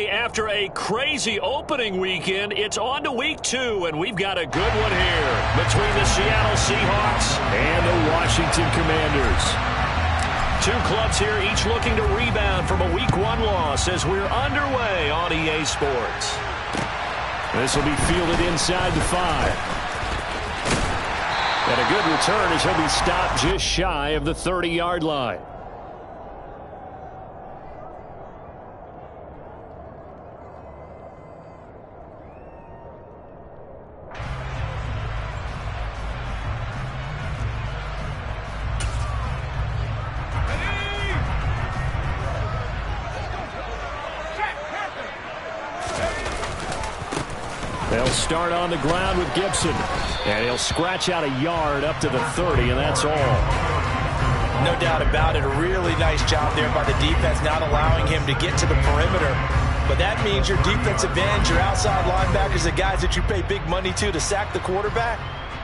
after a crazy opening weekend, it's on to week 2, and we've got a good one here between the Seattle Seahawks and the Washington Commanders. Two clubs here, each looking to rebound from a Week 1 loss as we're underway on EA Sports. This will be fielded inside the 5. And a good return as he'll be stopped just shy of the 30-yard line. They'll start on the ground with Gibson. And he'll scratch out a yard up to the 30, and that's all. No doubt about it. A really nice job there by the defense, not allowing him to get to the perimeter. But that means your defensive ends, your outside linebackers, the guys that you pay big money to sack the quarterback,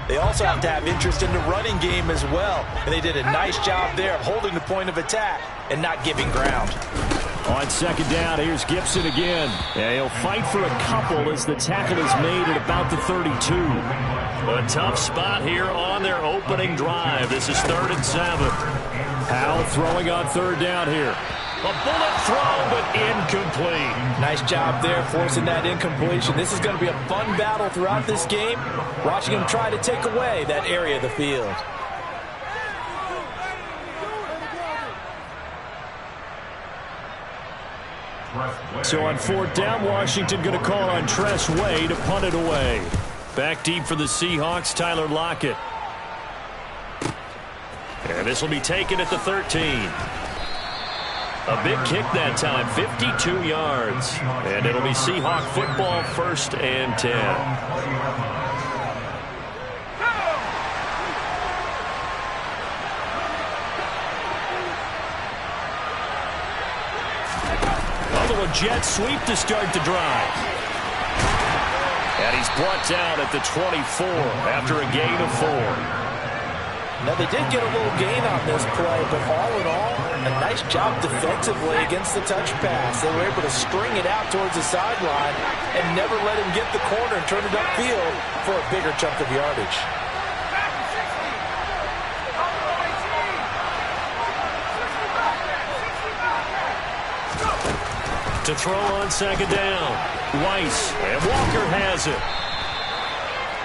they also have to have interest in the running game as well. And they did a nice job there of holding the point of attack and not giving ground. On second down, here's Gibson again. And he'll fight for a couple as the tackle is made at about the 32. A tough spot here on their opening drive. This is 3rd and 7. Howell throwing on 3rd down here. A bullet throw, but incomplete. Nice job there forcing that incompletion. This is going to be a fun battle throughout this game, watching him try to take away that area of the field. So on 4th down, Washington going to call on Tress Way to punt it away. Back deep for the Seahawks, Tyler Lockett. And this will be taken at the 13. A big kick that time, 52 yards. And it'll be Seahawk football, 1st and 10. A jet sweep to start the drive. And he's brought down at the 24 after a gain of 4. Now, they did get a little gain on this play, but all in all, a nice job defensively against the touch pass. They were able to string it out towards the sideline and never let him get the corner and turn it upfield for a bigger chunk of yardage. To throw on second down. Weiss, and Walker has it.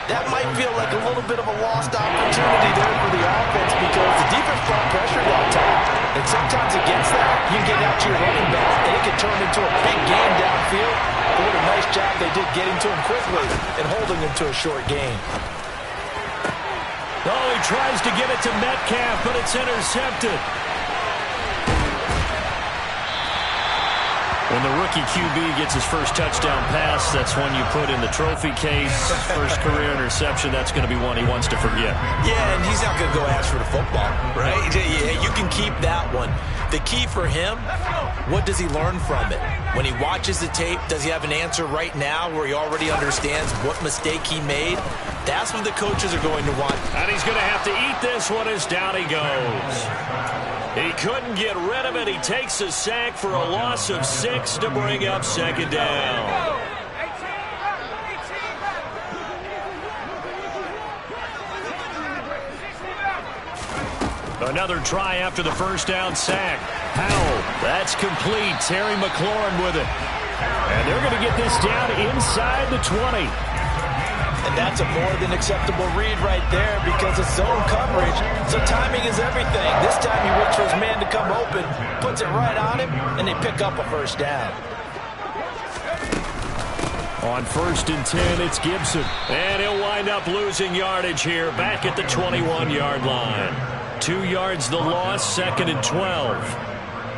That might feel like a little bit of a lost opportunity there for the offense because the defense brought pressure that time. And sometimes against that, you can get out to your running back, and it can turn into a big game downfield. But what a nice job they did getting to him quickly and holding him to a short gain. Oh, he tries to get it to Metcalf, but it's intercepted. When the rookie QB gets his first touchdown pass, that's one you put in the trophy case. First career interception, that's going to be one he wants to forget. Yeah, and he's not going to go ask for the football, right? Yeah, you can keep that one. The key for him, what does he learn from it? When he watches the tape, does he have an answer right now where he already understands what mistake he made? That's what the coaches are going to want. And he's going to have to eat this one as down he goes. He couldn't get rid of it. He takes a sack for a loss of 6 to bring up second down. Another try after the first down sack. Howell, that's complete. Terry McLaurin with it. And they're going to get this down inside the 20. And that's a more than acceptable read right there because it's zone coverage, so timing is everything. This time he waits for his man to come open, puts it right on him, and they pick up a first down. On 1st and 10, it's Gibson. And he'll wind up losing yardage here back at the 21-yard line. 2 yards the loss, 2nd and 12.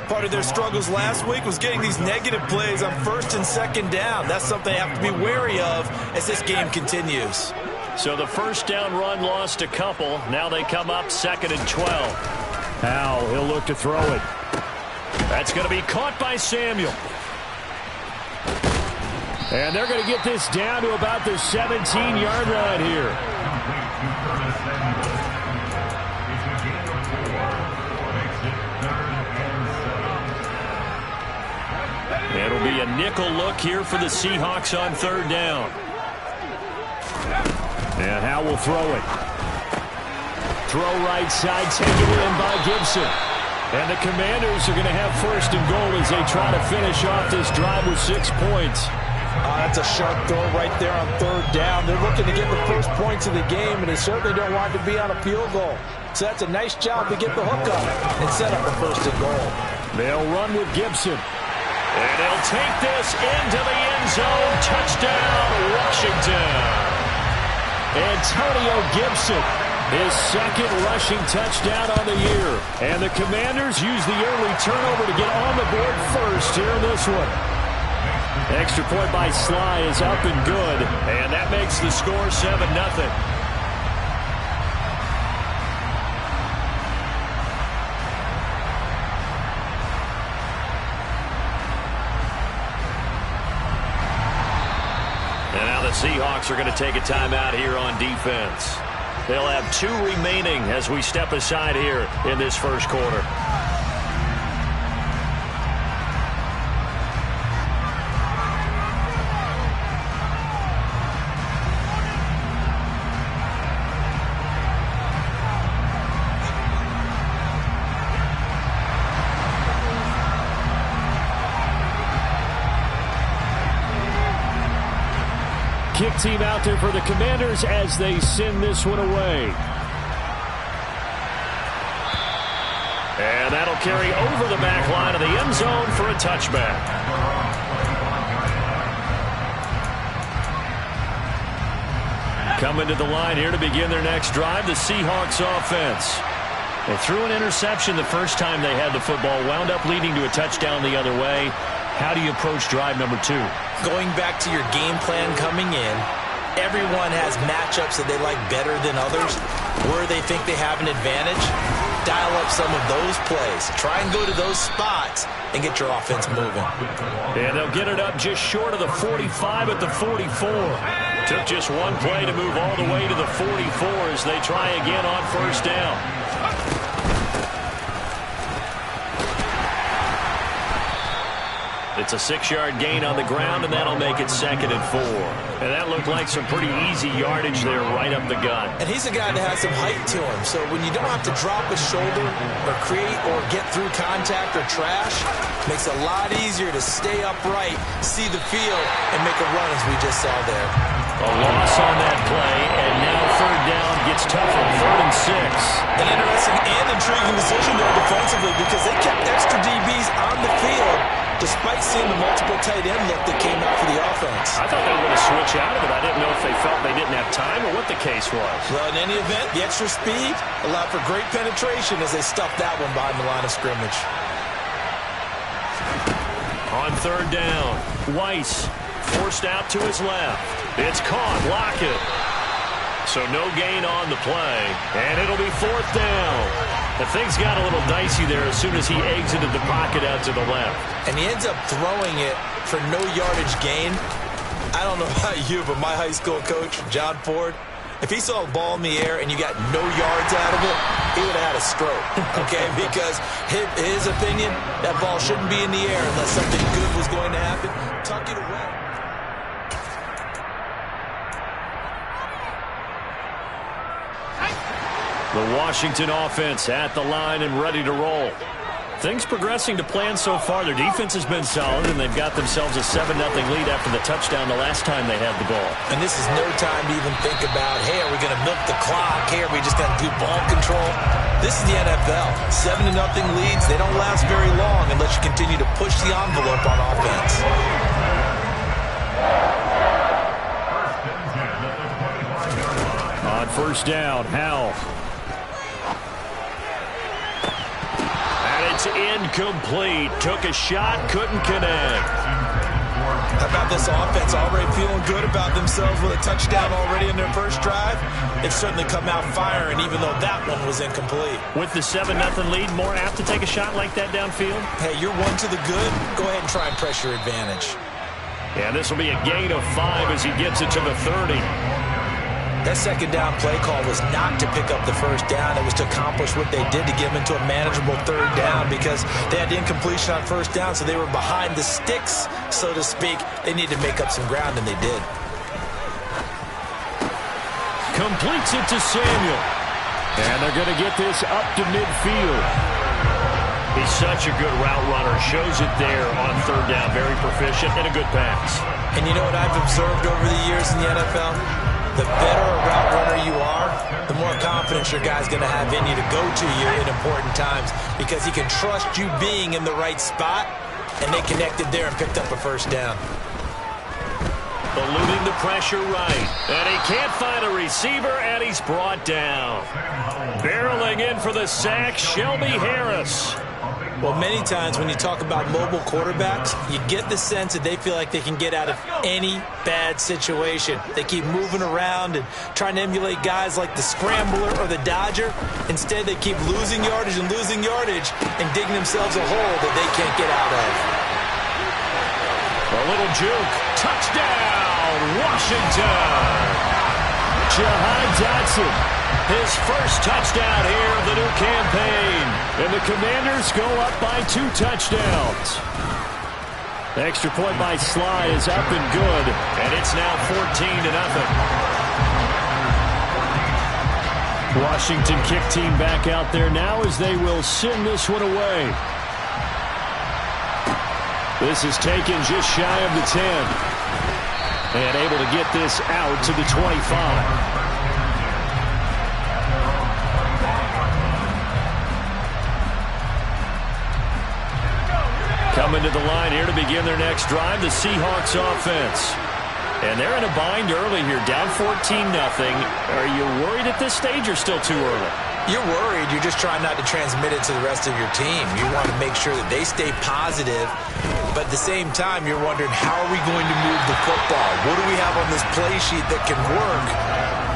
Part of their struggles last week was getting these negative plays on 1st and 2nd down. That's something they have to be wary of as this game continues. So the first down run lost a couple. Now they come up 2nd and 12. Howell, he'll look to throw it. That's going to be caught by Samuel. And they're going to get this down to about the 17-yard line here. It'll It'll be a nickel look here for the Seahawks on third down. And Howe will throw it. Throw right side, taken in by Gibson. And the Commanders are going to have first and goal as they try to finish off this drive with 6 points. That's a sharp throw right there on third down. They're looking to get the first points of the game, and they certainly don't want to be on a field goal. So that's a nice job to get the hook on it and set up the first and goal. They'll run with Gibson. And they'll take this into the end zone. Touchdown, Washington. Antonio Gibson, his second rushing touchdown on the year. And the Commanders use the early turnover to get on the board first here in this one. Extra point by Sly is up and good. And that makes the score 7-0. And now the Seahawks are going to take a timeout here on defense. They'll have 2 remaining as we step aside here in this first quarter. Kick team out there for the Commanders as they send this one away. And that'll carry over the back line of the end zone for a touchback. Coming to the line here to begin their next drive, the Seahawks offense. They threw an interception the first time they had the football, wound up leading to a touchdown the other way. How do you approach drive number 2? Going back to your game plan coming in, everyone has matchups that they like better than others. Where they think they have an advantage, dial up some of those plays. Try and go to those spots and get your offense moving. And they'll get it up just short of the 45 at the 44. Took just one play to move all the way to the 44 as they try again on first down. It's a 6-yard gain on the ground, and that'll make it 2nd and 4. And that looked like some pretty easy yardage there right up the gut. And he's a guy that has some height to him, so when you don't have to drop a shoulder or create or get through contact or trash, makes it a lot easier to stay upright, see the field, and make a run as we just saw there. A loss on that play, and now third down gets tougher, 3rd and 6. An interesting and intriguing decision there defensively because they kept extra DBs on the field despite seeing the multiple tight end look that came out for the offense. I thought they were going to switch out of it. I didn't know if they felt they didn't have time or what the case was. Well, in any event, the extra speed allowed for great penetration as they stuffed that one behind the line of scrimmage. On third down, Weiss forced out to his left. It's caught. Lockett. So no gain on the play, and it'll be 4th down. The things got a little dicey there as soon as he exited the pocket out to the left. And he ends up throwing it for no yardage gain. I don't know about you, but my high school coach, John Ford, if he saw a ball in the air and you got no yards out of it, he would have had a stroke, okay? Because his opinion, that ball shouldn't be in the air unless something good was going to happen. Tuck it away. The Washington offense at the line and ready to roll. Things progressing to plan so far. Their defense has been solid, and they've got themselves a 7-0 lead after the touchdown the last time they had the ball. And this is no time to even think about, hey, are we going to milk the clock? Hey, are we just going to do ball control? This is the NFL. 7-0 leads. They don't last very long unless you continue to push the envelope on offense. On first down, Howell. It's incomplete. Took a shot, couldn't connect. How about this offense already feeling good about themselves with a touchdown already in their first drive? They've certainly come out firing, even though that one was incomplete. With the 7-0 lead, more apt to take a shot like that downfield? Hey, you're one to the good. Go ahead and try and press your advantage. Yeah, this will be a gain of 5 as he gets it to the 30. That second down play call was not to pick up the first down. It was to accomplish what they did to get them into a manageable third down because they had incompletion on first down, so they were behind the sticks, so to speak. They needed to make up some ground, and they did. Completes it to Samuel. And they're going to get this up to midfield. He's such a good route runner. Shows it there on third down. Very proficient and a good pass. And you know what I've observed over the years in the NFL? The better a route runner you are, the more confidence your guy's going to have in you to go to you in important times because he can trust you being in the right spot, and they connected there and picked up a first down. Eluding the pressure right. And he can't find a receiver, and he's brought down. Barreling in for the sack, Shelby Harris. Well, many times when you talk about mobile quarterbacks, you get the sense that they feel like they can get out of any bad situation. They keep moving around and trying to emulate guys like the Scrambler or the Dodger. Instead, they keep losing yardage and digging themselves a hole that they can't get out of. A little juke. Touchdown, Washington. Jahan Dotson. His first touchdown here of the new campaign. And the Commanders go up by 2 touchdowns. The extra point by Sly is up and good. And it's now 14-0. Washington kick team back out there now as they will send this one away. This is taken just shy of the 10. And able to get this out to the 25. Coming to the line here to begin their next drive, the Seahawks offense. And they're in a bind early here, down 14-0. Are you worried at this stage or still too early? You're worried. You're just trying not to transmit it to the rest of your team. You want to make sure that they stay positive, but at the same time, you're wondering, how are we going to move the football? What do we have on this play sheet that can work?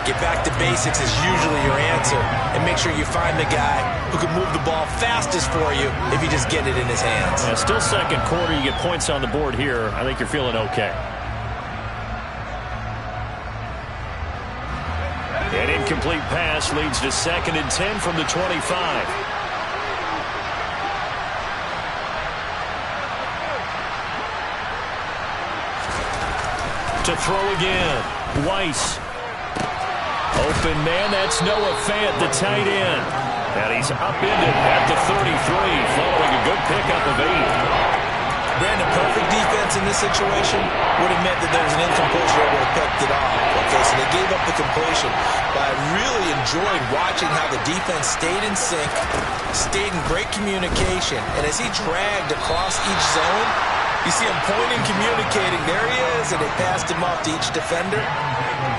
Get back to basics is usually your answer, and make sure you find the guy who can move the ball fastest for you if you just get it in his hands. Yeah, still second quarter. You get points on the board here. I think you're feeling okay. An incomplete pass leads to 2nd and 10 from the 25. To throw again. Weiss. Open man, that's Noah Fant, the tight end. And he's upended at the 33, following a good pickup of 8. Brandon, perfect defense in this situation would have meant that there's an incompletion that would have picked it off. Okay, so they gave up the completion. But I really enjoyed watching how the defense stayed in sync, stayed in great communication. And as he dragged across each zone, you see him pointing, communicating. There he is, and they passed him off to each defender.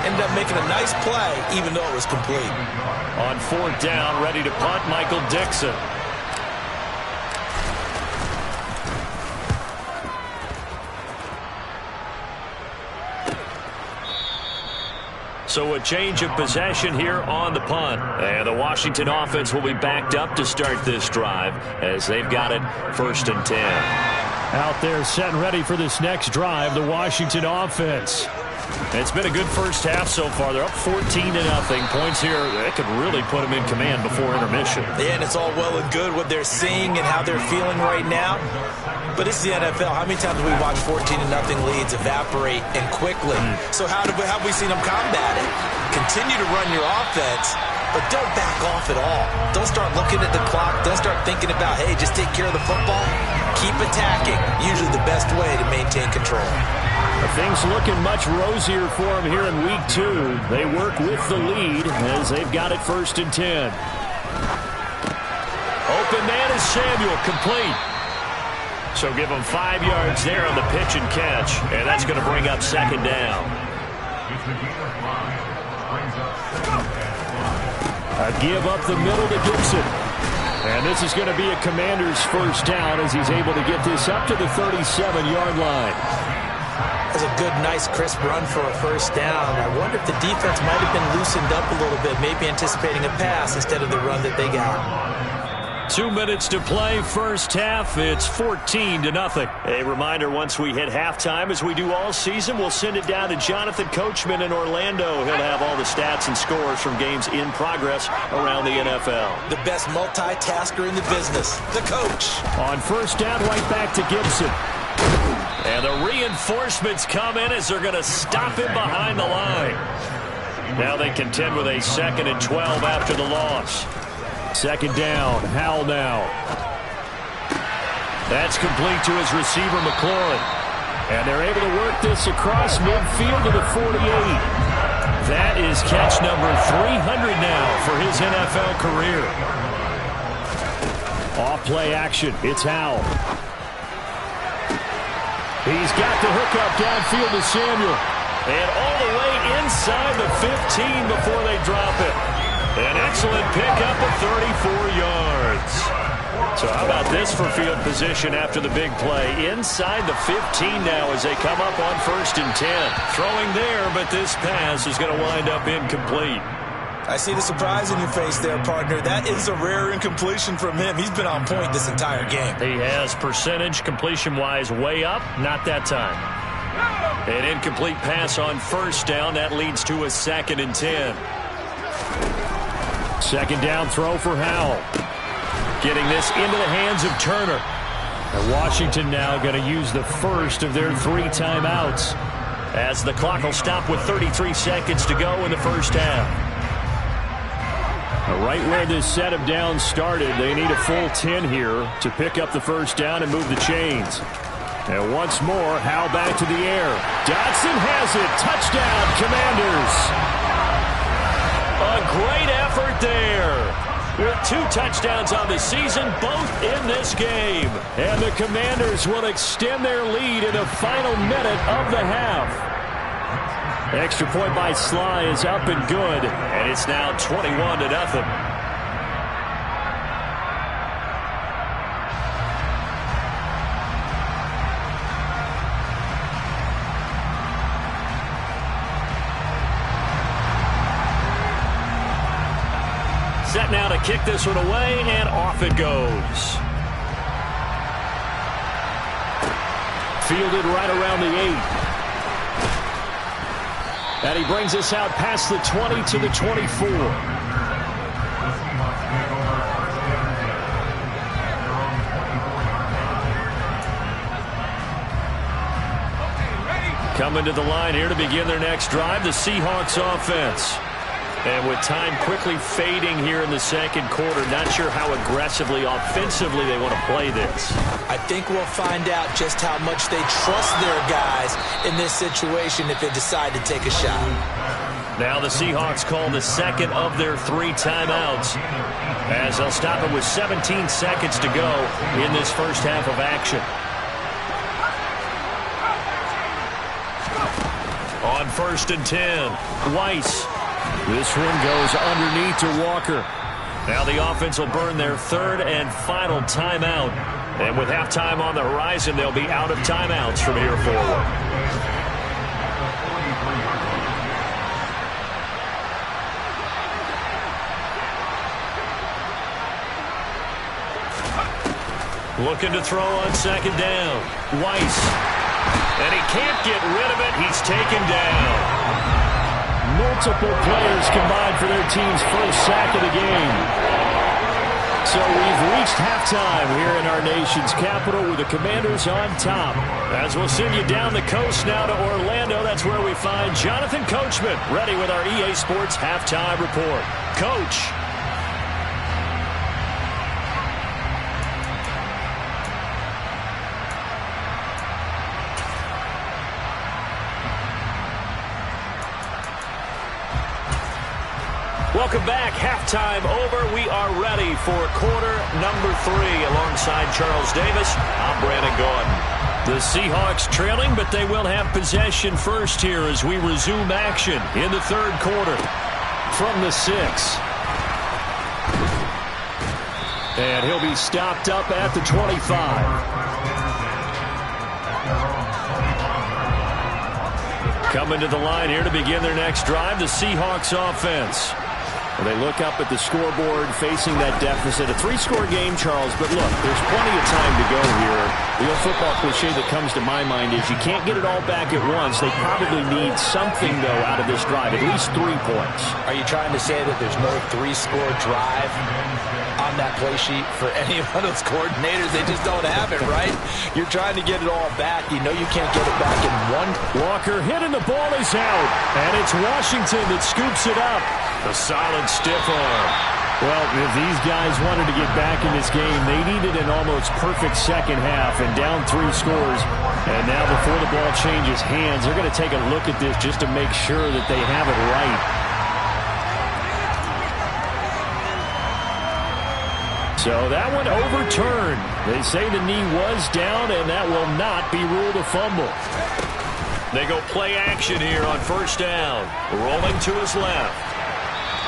Ended up making a nice play, even though it was complete. On 4th down, ready to punt, Michael Dixon. So a change of possession here on the punt. And the Washington offense will be backed up to start this drive as they've got it 1st and 10. Out there set and ready for this next drive, the Washington offense. It's been a good first half so far. They're up 14-0. Points here, that could really put them in command before intermission. Yeah, and it's all well and good what they're seeing and how they're feeling right now. But it's the NFL. How many times have we watched 14-0 leads evaporate and quickly? So how have we seen them combat it? Continue to run your offense, but don't back off at all. Don't start looking at the clock. Don't start thinking about, hey, just take care of the football. Keep attacking. Usually the best way to maintain control. Things looking much rosier for them here in week 2. They work with the lead as they've got it 1st and 10. Open man is Samuel, complete. So give them 5 yards there on the pitch and catch, and that's going to bring up 2nd down. A give up the middle to Gibson. And this is going to be a Commander's 1st down as he's able to get this up to the 37-yard line. That's a good, nice, crisp run for a 1st down. I wonder if the defense might have been loosened up a little bit, maybe anticipating a pass instead of the run that they got. 2 minutes to play, first half. It's 14-0. A reminder, once we hit halftime, as we do all season, we'll send it down to Jonathan Coachman in Orlando. He'll have all the stats and scores from games in progress around the NFL. The best multitasker in the business, the coach. On first down, right back to Gibson. And the reinforcements come in as they're going to stop him behind the line. Now they contend with a 2nd and 12 after the loss. Second down, Howell now. That's complete to his receiver, McLaurin. And they're able to work this across midfield to the 48. That is catch number 300 now for his NFL career. Off-play action, it's Howell. He's got the hookup downfield to Samuel. And all the way inside the 15 before they drop it. An excellent pickup of 34 yards. So how about this for field position after the big play? Inside the 15 now as they come up on 1st and 10. Throwing there, but this pass is going to wind up incomplete. I see the surprise in your face there, partner. That is a rare incompletion from him. He's been on point this entire game. He has percentage completion-wise way up. Not that time. An incomplete pass on 1st down. That leads to a 2nd and 10. Second down throw for Howell. Getting this into the hands of Turner. And Washington now going to use the first of their 3 timeouts as the clock will stop with 33 seconds to go in the first half. Right where this set of downs started, they need a full 10 here to pick up the first down and move the chains. And once more, Howell back to the air. Dotson has it. Touchdown, Commanders. A great effort there. With 2 touchdowns on the season, both in this game. And the Commanders will extend their lead in the final minute of the half. Extra point by Sly is up and good. And it's now 21-0. Set now to kick this one away, and off it goes. Fielded right around the 8. And he brings us out past the 20 to the 24. Coming to the line here to begin their next drive, the Seahawks offense. And with time quickly fading here in the second quarter, not sure how aggressively, offensively they want to play this. I think we'll find out just how much they trust their guys in this situation if they decide to take a shot. Now the Seahawks call the 2nd of their 3 timeouts as they'll stop it with 17 seconds to go in this first half of action. On 1st and 10, Weiss. This one goes underneath to Walker. Now the offense will burn their 3rd and final timeout. And with halftime on the horizon, they'll be out of timeouts from here forward. Looking to throw on 2nd down. Weiss. And he can't get rid of it. He's taken down. Multiple players combined for their team's first sack of the game. So we've reached halftime here in our nation's capital with the Commanders on top. As we'll send you down the coast now to Orlando, that's where we find Jonathan Coachman ready with our EA Sports halftime report. Coach. Welcome back. Halftime over. We are ready for quarter number 3 alongside Charles Davis. I'm Brandon Gaudin. The Seahawks trailing, but they will have possession first here as we resume action in the 3rd quarter from the 6. And he'll be stopped up at the 25. Coming to the line here to begin their next drive, the Seahawks offense. They look up at the scoreboard facing that deficit. A 3-score game, Charles, but look, there's plenty of time to go here. The old football cliche that comes to my mind is you can't get it all back at once. They probably need something, though, out of this drive, at least 3 points. Are you trying to say that there's no 3-score drive on that play sheet for any one of those coordinators? They just don't have it, right? You're trying to get it all back. You know you can't get it back in one. Walker hit and the ball is out, and it's Washington that scoops it up. A solid stiff arm. Well, if these guys wanted to get back in this game, they needed an almost perfect second half and down 3 scores. And now before the ball changes hands, they're going to take a look at this just to make sure that they have it right. So that one overturned. They say the knee was down, and that will not be ruled a fumble. They go play action here on first down. Rolling to his left.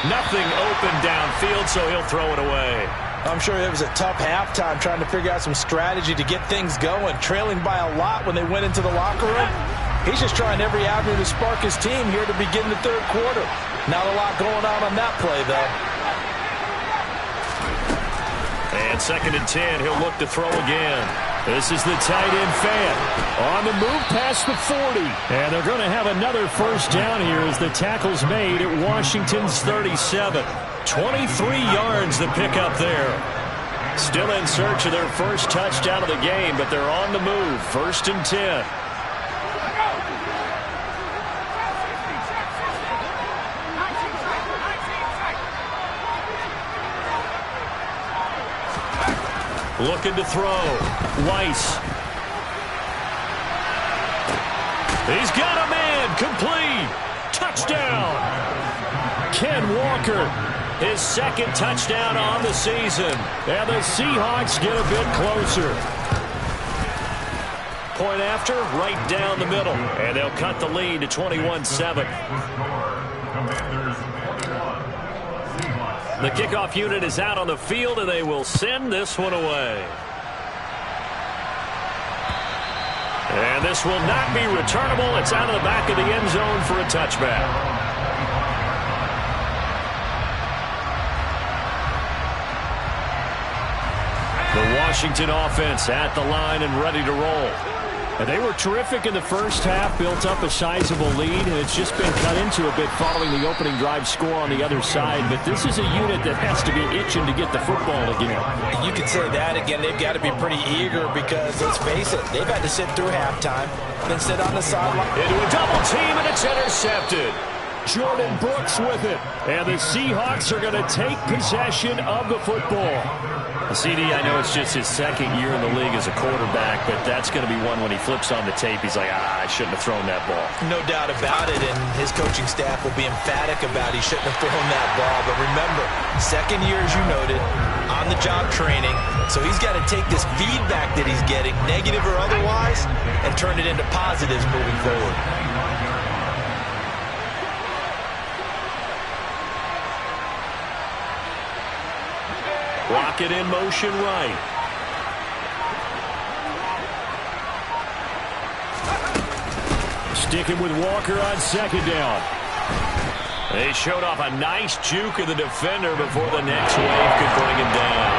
Nothing open downfield, so he'll throw it away. I'm sure it was a tough halftime trying to figure out some strategy to get things going, trailing by a lot when they went into the locker room. He's just trying every avenue to spark his team here to begin the third quarter. Not a lot going on that play, though. And 2nd and 10, he'll look to throw again. This is the tight end Fant on the move past the 40. And they're going to have another first down here as the tackle's made at Washington's 37. 23 yards the pickup there. Still in search of their first touchdown of the game, but they're on the move. 1st and 10. Looking to throw. Weiss. He's got a man. Complete. Touchdown. Ken Walker. His 2nd touchdown on the season. And the Seahawks get a bit closer. Point after, right down the middle. And they'll cut the lead to 21-7. The kickoff unit is out on the field, and they will send this one away. And this will not be returnable. It's out of the back of the end zone for a touchback. The Washington offense at the line and ready to roll. And they were terrific in the first half, built up a sizable lead, and it's just been cut into a bit following the opening drive score on the other side. But this is a unit that has to be itching to get the football again. You could say that again. They've got to be pretty eager because, let's face it, they've had to sit through halftime, then sit on the sideline. Into a double team, and it's intercepted. Jordan Brooks with it. And the Seahawks are going to take possession of the football. CD, I know it's just his 2nd year in the league as a quarterback, but that's going to be one when he flips on the tape. He's like, I shouldn't have thrown that ball. No doubt about it, and his coaching staff will be emphatic about he shouldn't have thrown that ball. But remember, 2nd year, as you noted, on-the-job training. So he's got to take this feedback that he's getting, negative or otherwise, and turn it into positives moving forward. Rocket in motion right. Sticking with Walker on 2nd down. They showed off a nice juke of the defender before the next wave could bring him down.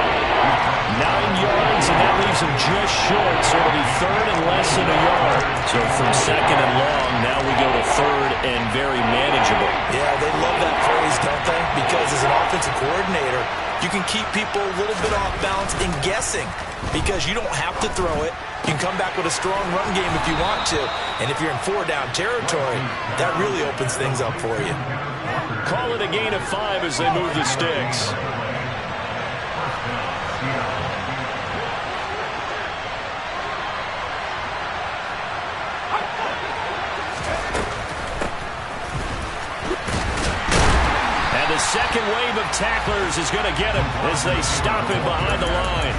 9 yards, and that leaves him just short, so it'll be 3rd and less than a yard. So from 2nd and long, now we go to 3rd and very manageable. Yeah, they love that phrase, don't they? Because as an offensive coordinator, you can keep people a little bit off balance and guessing because you don't have to throw it. You can come back with a strong run game if you want to. And if you're in 4-down territory, that really opens things up for you. Call it a gain of 5 as they move the sticks. Second wave of tacklers is going to get him as they stop him behind the line.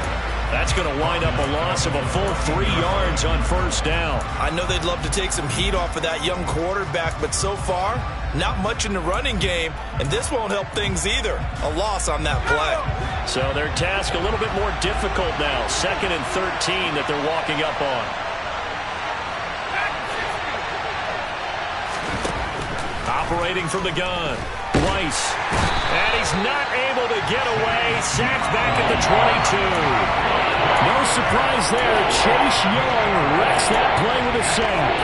That's going to wind up a loss of a full 3 yards on 1st down. I know they'd love to take some heat off of that young quarterback, but so far, not much in the running game, and this won't help things either. A loss on that play. So their task a little bit more difficult now. 2nd and 13 that they're walking up on. Operating from the gun. Weiss. And he's not able to get away. Sacked back at the 22. No surprise there. Chase Young wrecks that play with a sack.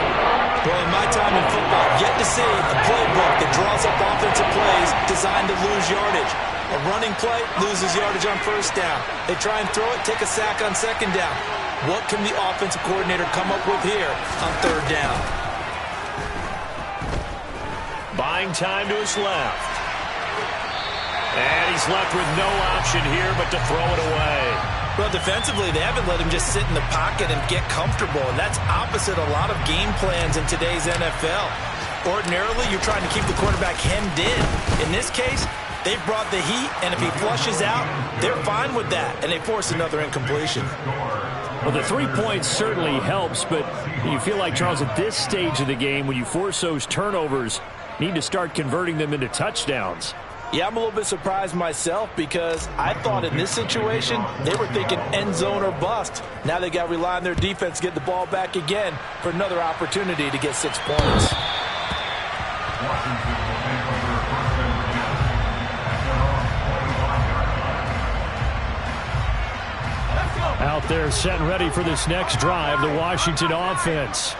Well, in my time in football, yet to see a playbook that draws up offensive plays designed to lose yardage. A running play loses yardage on first down. They try and throw it, take a sack on second down. What can the offensive coordinator come up with here on third down? Buying time to his left. And he's left with no option here but to throw it away. Well, defensively, they haven't let him just sit in the pocket and get comfortable, and that's opposite a lot of game plans in today's NFL. Ordinarily, you're trying to keep the quarterback hemmed in. In this case, they brought the heat, and if he flushes out, they're fine with that, and they force another incompletion. Well, the 3 points certainly helps, but you feel like, Charles, at this stage of the game, when you force those turnovers, need to start converting them into touchdowns. Yeah, I'm a little bit surprised myself because I thought in this situation they were thinking end zone or bust. Now they got to rely on their defense to get the ball back again for another opportunity to get 6 points. Out there set and ready for this next drive, the Washington offense.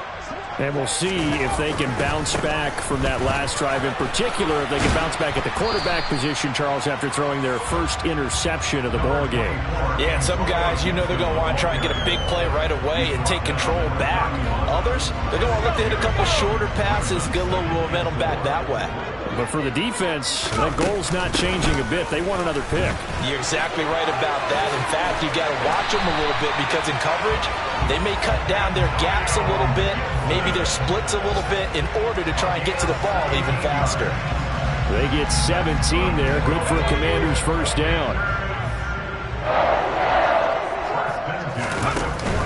And we'll see if they can bounce back from that last drive, in particular, if they can bounce back at the quarterback position, Charles, after throwing their first interception of the ballgame. Yeah, and some guys, you know they're going to want to try and get a big play right away and take control back. Others, they're going to look to hit a couple shorter passes, get a little momentum back that way. But for the defense, that goal's not changing a bit. They want another pick. You're exactly right about that. In fact, you got to watch them a little bit because in coverage, they may cut down their gaps a little bit, maybe their splits a little bit in order to try and get to the ball even faster. They get 17 there. Good for a Commanders first down.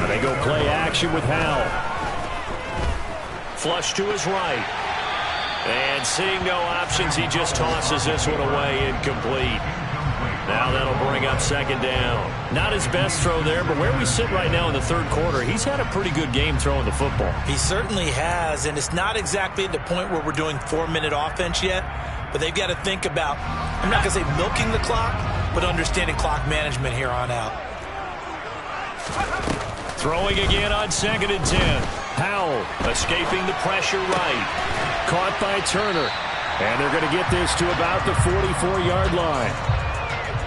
They go play action with Howell. Flush to his right. And seeing no options, he just tosses this one away, incomplete. Now that'll bring up second down. Not his best throw there, but where we sit right now in the third quarter, he's had a pretty good game throwing the football. He certainly has, and it's not exactly at the point where we're doing 4-minute offense yet, but they've got to think about, I'm not going to say milking the clock, but understanding clock management here on out. Throwing again on 2nd and 10. Howell escaping the pressure right. Caught by Turner. And they're going to get this to about the 44-yard line.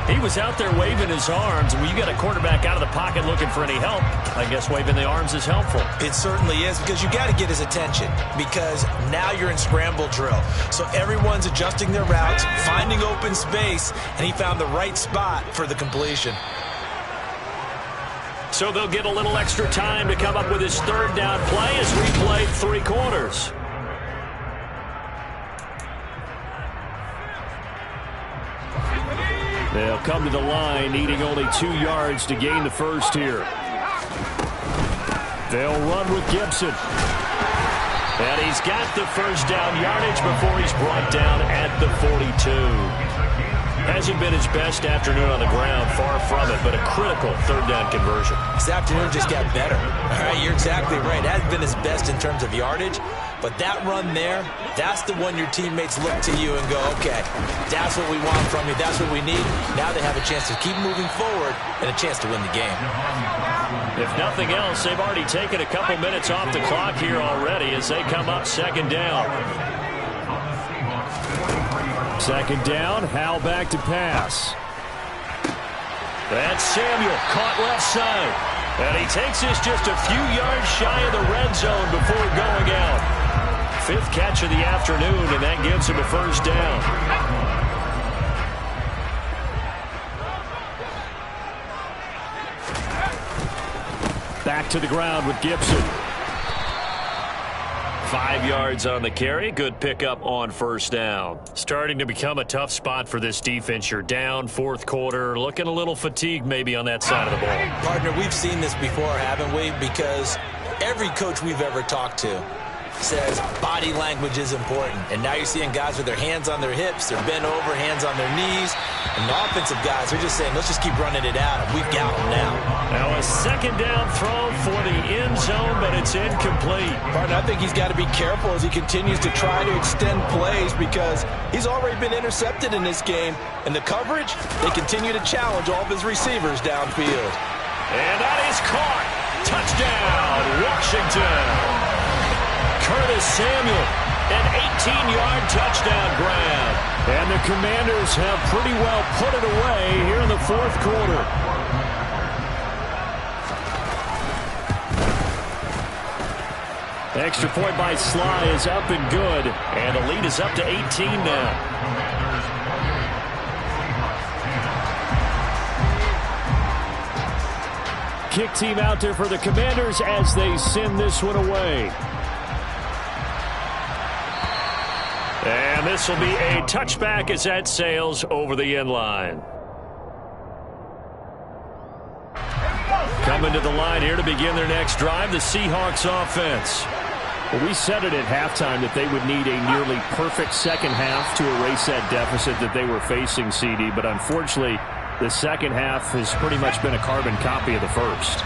He was out there waving his arms. When you got a quarterback out of the pocket looking for any help, I guess waving the arms is helpful. It certainly is, because you got to get his attention, because now you're in scramble drill. So everyone's adjusting their routes, finding open space, and he found the right spot for the completion. So they'll get a little extra time to come up with his third down play as we play 3 quarters. They'll come to the line, needing only 2 yards to gain the first here. They'll run with Gibson. And he's got the first down yardage before he's brought down at the 42. Hasn't been his best afternoon on the ground, far from it, but a critical third down conversion. This afternoon just got better. All right, you're exactly right. It hasn't been his best in terms of yardage, but that run there, that's the one your teammates look to you and go, okay, that's what we want from you, that's what we need. Now they have a chance to keep moving forward and a chance to win the game. If nothing else, they've already taken a couple minutes off the clock here already as they come up second down. Second down, Howell back to pass. That's Samuel, caught left side. And he takes this just a few yards shy of the red zone before going out. 5th catch of the afternoon, and that gives him a first down. Back to the ground with Gibson. 5 yards on the carry. Good pickup on first down. Starting to become a tough spot for this defense. You're down 4th quarter. Looking a little fatigued maybe on that side of the ball. Partner, we've seen this before, haven't we? Because every coach we've ever talked to says body language is important. And now you're seeing guys with their hands on their hips, they're bent over, hands on their knees. And the offensive guys are just saying, let's just keep running it at them. We've got them now. Now a second down throw for the end zone, but it's incomplete. Partner, I think he's got to be careful as he continues to try to extend plays because he's already been intercepted in this game. And the coverage, they continue to challenge all of his receivers downfield. And that is caught. Touchdown, Washington. Curtis Samuel, an 18-yard touchdown grab. And the Commanders have pretty well put it away here in the fourth quarter. The extra point by Sly is up and good. And the lead is up to 18 now. Kick team out there for the Commanders as they send this one away. And this will be a touchback as that sails over the end line. Coming to the line here to begin their next drive, the Seahawks offense. Well, we said it at halftime that they would need a nearly perfect second half to erase that deficit that they were facing, CD, but unfortunately, the second half has pretty much been a carbon copy of the first.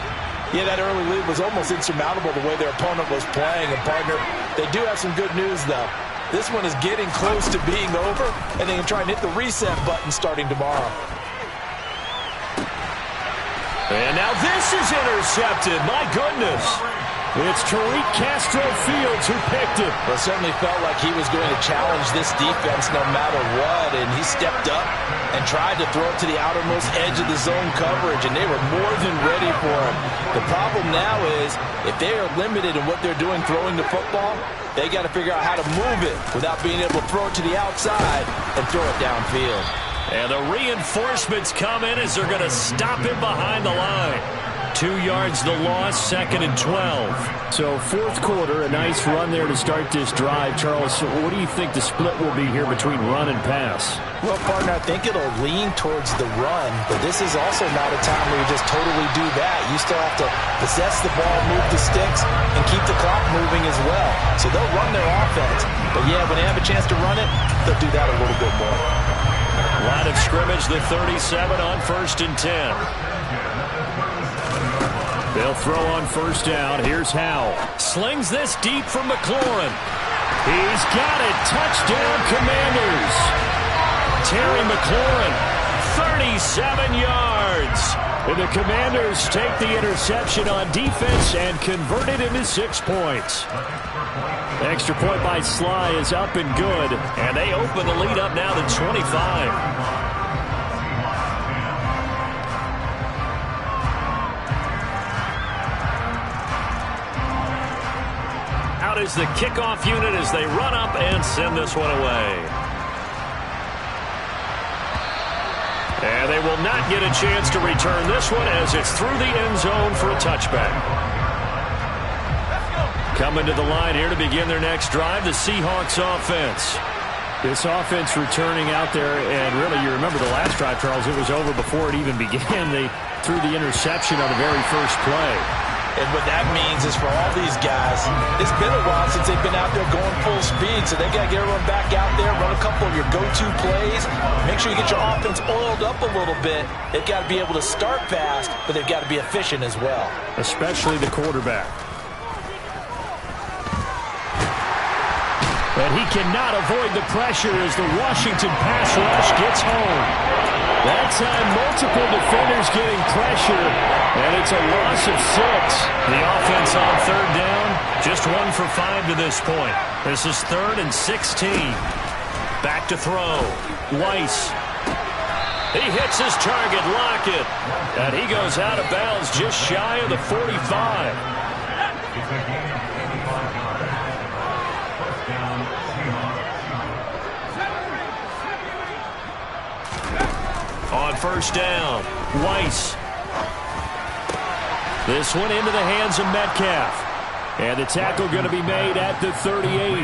Yeah, that early lead was almost insurmountable the way their opponent was playing. And, partner, they do have some good news, though. This one is getting close to being over, and they can try and hit the reset button starting tomorrow. And now this is intercepted. My goodness. It's Tariq Castro-Fields who picked it. Well, it certainly felt like he was going to challenge this defense no matter what, and he stepped up and tried to throw it to the outermost edge of the zone coverage, and they were more than ready for him. The problem now is if they are limited in what they're doing throwing the football, they got to figure out how to move it without being able to throw it to the outside and throw it downfield. And the reinforcements come in as they're going to stop him behind the line. 2 yards the loss, 2nd and 12. So fourth quarter, a nice run there to start this drive. Charles, what do you think the split will be here between run and pass? Well, partner, I think it'll lean towards the run, but this is also not a time where you just totally do that. You still have to possess the ball, move the sticks, and keep the clock moving as well. So they'll run their offense, but yeah, when they have a chance to run it, they'll do that a little bit more. Line of scrimmage, the 37 on 1st and 10. They'll throw on first down. Here's Howell. Slings this deep from McLaurin. He's got it. Touchdown, Commanders. Terry McLaurin, 37 yards. And the Commanders take the interception on defense and convert it into 6 points. The extra point by Sly is up and good. And they open the lead up now to 25. Is the kickoff unit as they run up and send this one away. And they will not get a chance to return this one as it's through the end zone for a touchback. Coming to the line here to begin their next drive, the Seahawks offense. This offense returning out there, and really, you remember the last drive, Charles, it was over before it even began. They threw the interception on the very first play. And what that means is for all these guys, it's been a while since they've been out there going full speed, so they got to get everyone back out there, run a couple of your go-to plays, make sure you get your offense oiled up a little bit. They've got to be able to start fast, but they've got to be efficient as well. Especially the quarterback. And he cannot avoid the pressure as the Washington pass rush gets home. That time, multiple defenders getting pressure, and it's a loss of 6. The offense on third down, just 1 for 5 to this point. This is 3rd and 16. Back to throw. Weiss. He hits his target, Lockett. And he goes out of bounds just shy of the 45. On first down, Weiss. This one into the hands of Metcalf. And the tackle going to be made at the 38.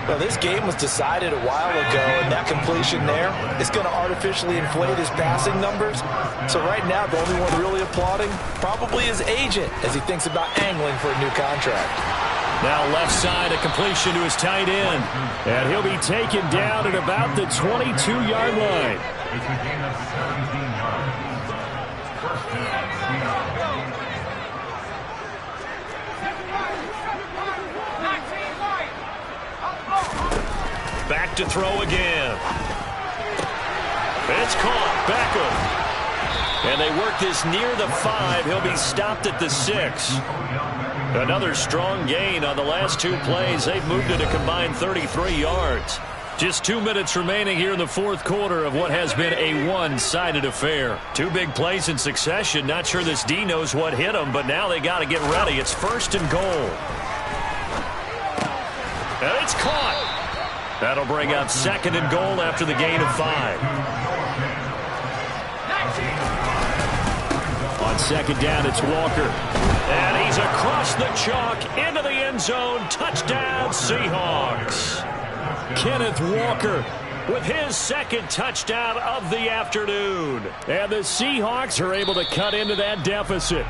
Well, this game was decided a while ago, and that completion there is going to artificially inflate his passing numbers. So right now, the only one really applauding probably his agent as he thinks about angling for a new contract. Now left side, a completion to his tight end. And he'll be taken down at about the 22-yard line. Back to throw again. It's caught. Beckham. And they work this near the 5. He'll be stopped at the 6. Another strong gain on the last 2 plays. They've moved it a combined 33 yards. Just 2 minutes remaining here in the fourth quarter of what has been a one-sided affair. 2 big plays in succession. Not sure this D knows what hit him, but now they got to get ready. It's 1st and goal. And it's caught. That'll bring up 2nd and goal after the gain of 5. On 2nd down, it's Walker. And he's across the chalk into the end zone. Touchdown, Seahawks. Kenneth Walker with his 2nd touchdown of the afternoon. And the Seahawks are able to cut into that deficit.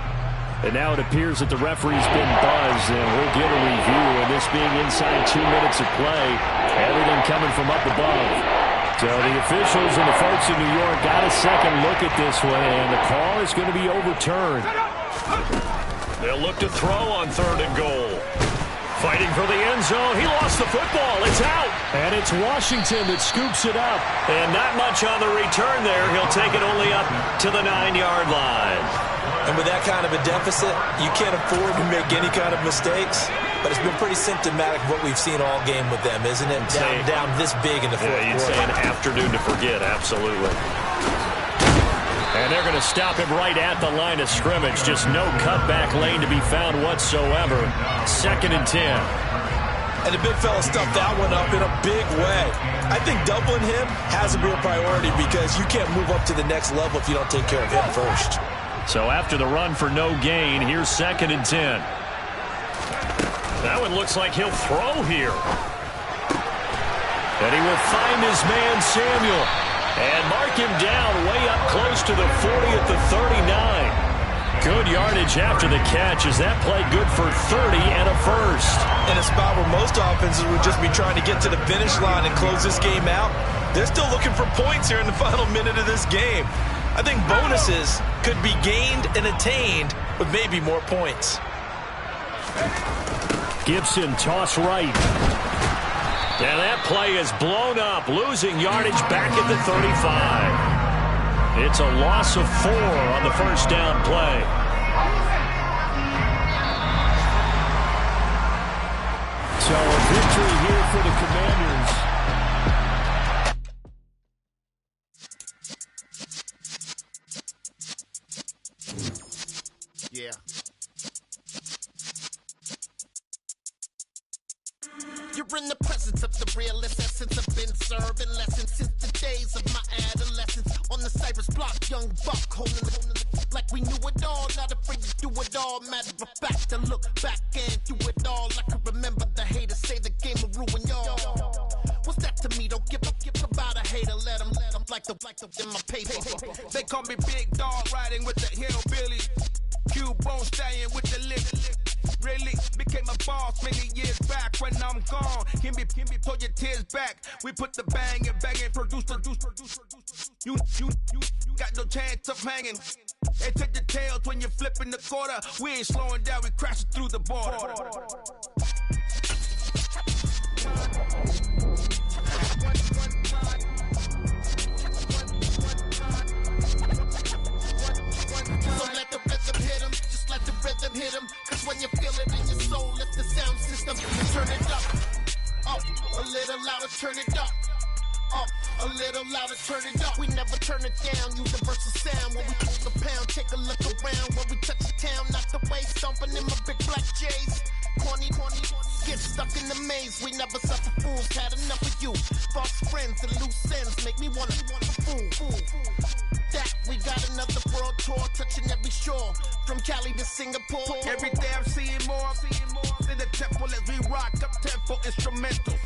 And now it appears that the referee's been buzzed, and we'll get a review. And this being inside 2 minutes of play, everything coming from up above. So the officials and the folks in New York got a second look at this one, and the call is going to be overturned. They'll look to throw on 3rd and goal. Fighting for the end zone. He lost the football. It's out. And it's Washington that scoops it up. And not much on the return there. He'll take it only up to the 9-yard line. And with that kind of a deficit, you can't afford to make any kind of mistakes. But it's been pretty symptomatic of what we've seen all game with them, isn't it? Down this big in the fourth quarter. You'd say an afternoon to forget, absolutely. And they're going to stop him right at the line of scrimmage. Just no cutback lane to be found whatsoever. 2nd and 10. And the big fella stuffed that one up in a big way. I think doubling him has to be a priority because you can't move up to the next level if you don't take care of him first. So after the run for no gain, here's 2nd and 10. That one looks like he'll throw here. And he will find his man, Samuel. And mark him down way up close to the 40 at the 39. Good yardage after the catch. Is that play good for 30 and a first? In a spot where most offenses would just be trying to get to the finish line and close this game out, they're still looking for points here in the final minute of this game. I think bonuses could be gained and attained with maybe more points. Gibson toss right. And that play is blown up, losing yardage back at the 35. It's a loss of 4 on the first down play. So a victory here for the Commanders. Yeah. You're in the presence of the realest essence. I've been serving lessons since the days of my adolescence. On the Cypress block, young buck holding the like we knew it all. Not afraid to do it all. Matter of fact, to look back and do it all. I can remember the haters say the game will ruin y'all. What's that to me? Don't give about a hater. Let them like the in my paper. They call me Big Dog, riding with the hillbillies. Cubone staying with the lick. Really became a boss many years back. When I'm gone, can be pull your tears back. We put the bang and produce. You got no chance of hanging. They take the tails when you're flipping the quarter. We ain't slowing down, we crashing through the border. So let the rhythm hit him, just let the rhythm hit him. Cause when you feel it in your soul, lift the sound system and turn it up. Up, a little louder, turn it up. Up, a little louder, turn it up. We never turn it down, universal sound. When we pull the pound, take a look around. When we touch the town, not the way, stomping in my big black J's. Corny, get stuck in the maze. We never suffer fools, had enough of you. False friends and loose ends make me wanna fool. That we got another world tour, touching every shore, from Cali to Singapore. Every day I'm seeing more in the temple as we rock up tempo instrumental.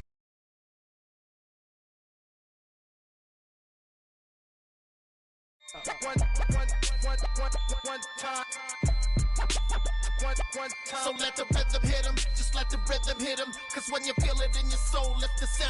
One time. So let the rhythm hit 'em, just let the rhythm hit 'em. Cause when you feel it in your soul, let the sound